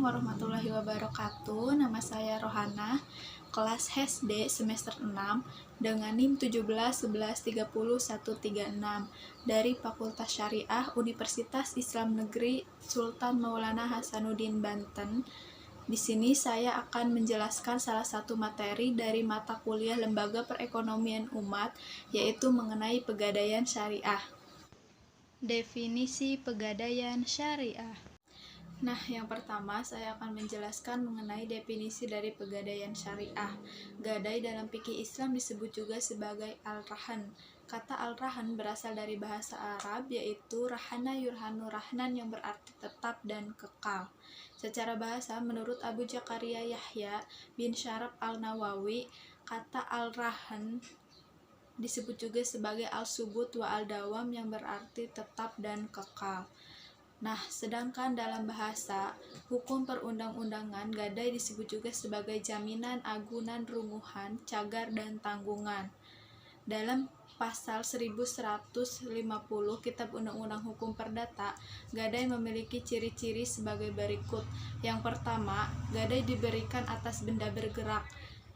warahmatullahi wabarakatuh. Nama saya Rohana, kelas SD semester 6 dengan NIM 171130 dari Fakultas Syariah Universitas Islam Negeri Sultan Maulana Hasanuddin Banten. Di sini saya akan menjelaskan salah satu materi dari mata kuliah Lembaga Perekonomian Umat, yaitu mengenai Pegadaian Syariah. Definisi Pegadaian Syariah. Nah, yang pertama saya akan menjelaskan mengenai definisi dari pegadaian syariah. Gadai dalam fikih Islam disebut juga sebagai al-rahan. Kata al-rahan berasal dari bahasa Arab, yaitu rahana yurhanu rahnan, yang berarti tetap dan kekal. Secara bahasa, menurut Abu Zakaria Yahya bin Syaraf al-Nawawi, kata al-rahan disebut juga sebagai al-subut wa al-dawam, yang berarti tetap dan kekal. Nah, sedangkan dalam bahasa hukum perundang-undangan, gadai disebut juga sebagai jaminan, agunan, rungguhan, cagar, dan tanggungan. Dalam pasal 1150 Kitab Undang-Undang Hukum Perdata, gadai memiliki ciri-ciri sebagai berikut. Yang pertama, gadai diberikan atas benda bergerak.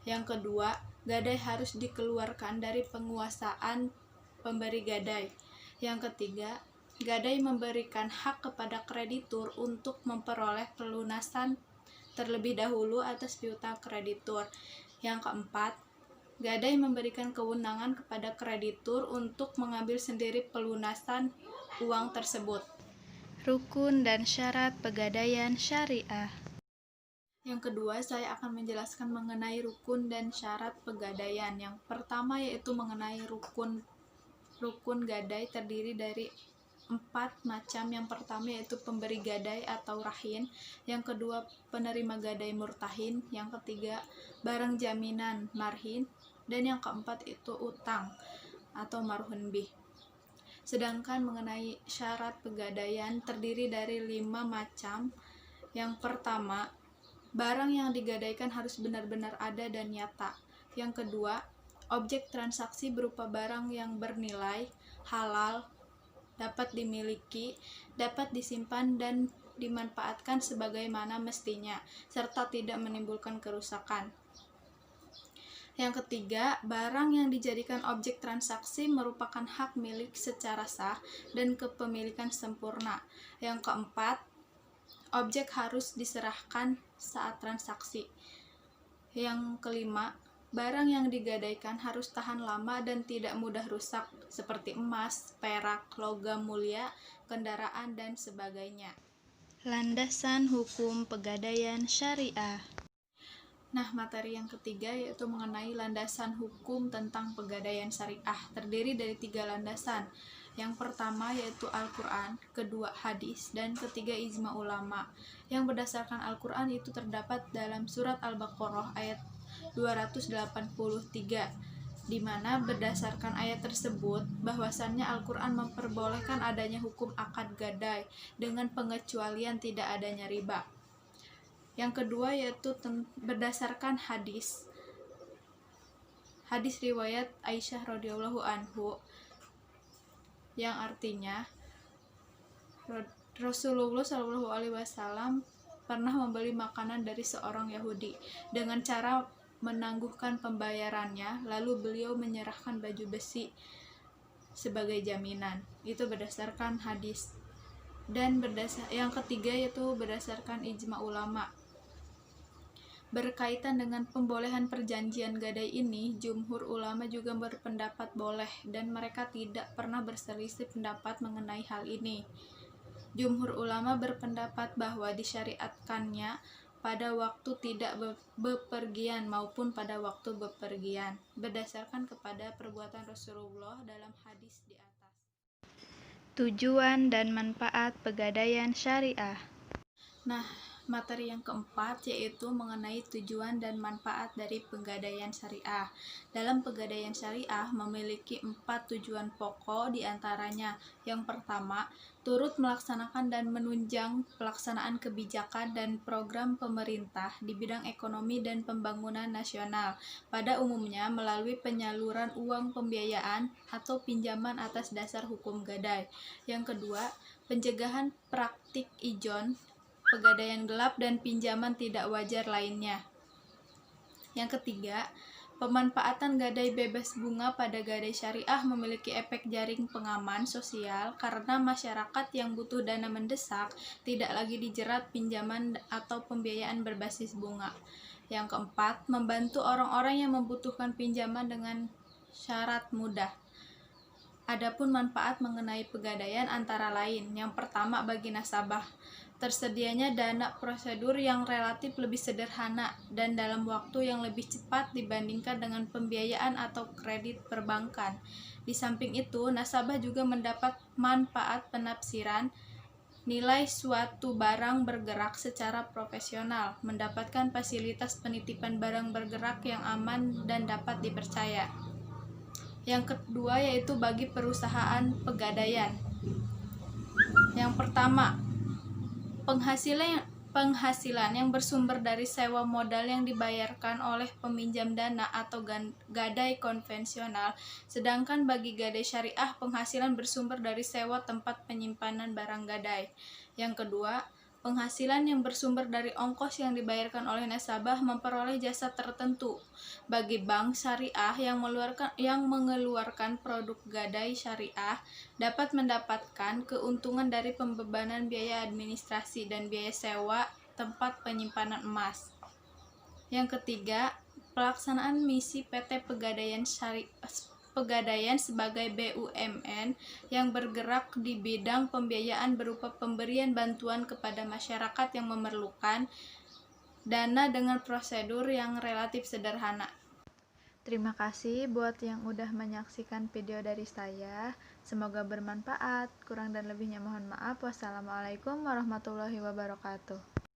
Yang kedua, gadai harus dikeluarkan dari penguasaan pemberi gadai. Yang ketiga, gadai memberikan hak kepada kreditur untuk memperoleh pelunasan terlebih dahulu atas piutang kreditur. Yang keempat, gadai memberikan kewenangan kepada kreditur untuk mengambil sendiri pelunasan uang tersebut. Rukun dan syarat pegadaian syariah. Yang kedua, saya akan menjelaskan mengenai rukun dan syarat pegadaian. Yang pertama yaitu mengenai rukun gadai terdiri dari 4 macam. Yang pertama yaitu pemberi gadai atau rahin, yang kedua penerima gadai murtahin, yang ketiga barang jaminan marhin, dan yang keempat itu utang atau marhun bih. Sedangkan mengenai syarat pegadaian terdiri dari 5 macam. Yang pertama, barang yang digadaikan harus benar-benar ada dan nyata. Yang kedua, objek transaksi berupa barang yang bernilai, halal, dapat dimiliki, dapat disimpan dan dimanfaatkan sebagaimana mestinya, serta tidak menimbulkan kerusakan. Yang ketiga, barang yang dijadikan objek transaksi merupakan hak milik secara sah dan kepemilikan sempurna. Yang keempat, objek harus diserahkan saat transaksi. Yang kelima, barang yang digadaikan harus tahan lama dan tidak mudah rusak, seperti emas, perak, logam mulia, kendaraan, dan sebagainya. Landasan hukum pegadaian syariah. Nah, materi yang ketiga yaitu mengenai landasan hukum tentang pegadaian syariah. Terdiri dari 3 landasan. Yang pertama yaitu Al-Quran, kedua hadis, dan ketiga ijma ulama. Yang berdasarkan Al-Quran itu terdapat dalam surat Al-Baqarah ayat 283, di mana berdasarkan ayat tersebut bahwasannya Al-Quran memperbolehkan adanya hukum akad gadai dengan pengecualian tidak adanya riba. Yang kedua yaitu berdasarkan hadis riwayat Aisyah radhiyallahu anhu, yang artinya Rasulullah SAW pernah membeli makanan dari seorang Yahudi dengan cara menangguhkan pembayarannya, lalu beliau menyerahkan baju besi sebagai jaminan. Itu berdasarkan hadis. Dan yang ketiga yaitu berdasarkan ijma ulama. Berkaitan dengan pembolehan perjanjian gadai ini, jumhur ulama juga berpendapat boleh, dan mereka tidak pernah berselisih pendapat mengenai hal ini. Jumhur ulama berpendapat bahwa disyariatkannya pada waktu tidak bepergian maupun pada waktu bepergian, berdasarkan kepada perbuatan Rasulullah dalam hadis di atas. Tujuan dan manfaat pegadaian syariah. Nah, materi yang keempat yaitu mengenai tujuan dan manfaat dari pegadaian syariah. Dalam pegadaian syariah memiliki 4 tujuan pokok, diantaranya yang pertama, turut melaksanakan dan menunjang pelaksanaan kebijakan dan program pemerintah di bidang ekonomi dan pembangunan nasional, pada umumnya melalui penyaluran uang pembiayaan atau pinjaman atas dasar hukum gadai. Yang kedua, pencegahan praktik ijon pegadaian gelap, dan pinjaman tidak wajar lainnya. Yang ketiga, pemanfaatan gadai bebas bunga pada gadai syariah memiliki efek jaring pengaman sosial karena masyarakat yang butuh dana mendesak tidak lagi dijerat pinjaman atau pembiayaan berbasis bunga. Yang keempat, membantu orang-orang yang membutuhkan pinjaman dengan syarat mudah. Adapun manfaat mengenai pegadaian antara lain, yang pertama bagi nasabah, tersedianya dana prosedur yang relatif lebih sederhana dan dalam waktu yang lebih cepat dibandingkan dengan pembiayaan atau kredit perbankan. Di samping itu, nasabah juga mendapat manfaat penafsiran nilai suatu barang bergerak secara profesional, mendapatkan fasilitas penitipan barang bergerak yang aman dan dapat dipercaya. Yang kedua yaitu bagi perusahaan pegadaian. Yang pertama, penghasilan yang bersumber dari sewa modal yang dibayarkan oleh peminjam dana atau gadai konvensional, sedangkan bagi gadai syariah penghasilan bersumber dari sewa tempat penyimpanan barang gadai. Yang kedua, penghasilan yang bersumber dari ongkos yang dibayarkan oleh nasabah memperoleh jasa tertentu. Bagi bank syariah yang mengeluarkan produk gadai syariah dapat mendapatkan keuntungan dari pembebanan biaya administrasi dan biaya sewa tempat penyimpanan emas. Yang ketiga, pelaksanaan misi PT Pegadaian sebagai BUMN yang bergerak di bidang pembiayaan berupa pemberian bantuan kepada masyarakat yang memerlukan dana dengan prosedur yang relatif sederhana. Terima kasih buat yang udah menyaksikan video dari saya. Semoga bermanfaat. Kurang dan lebihnya mohon maaf. Wassalamualaikum warahmatullahi wabarakatuh.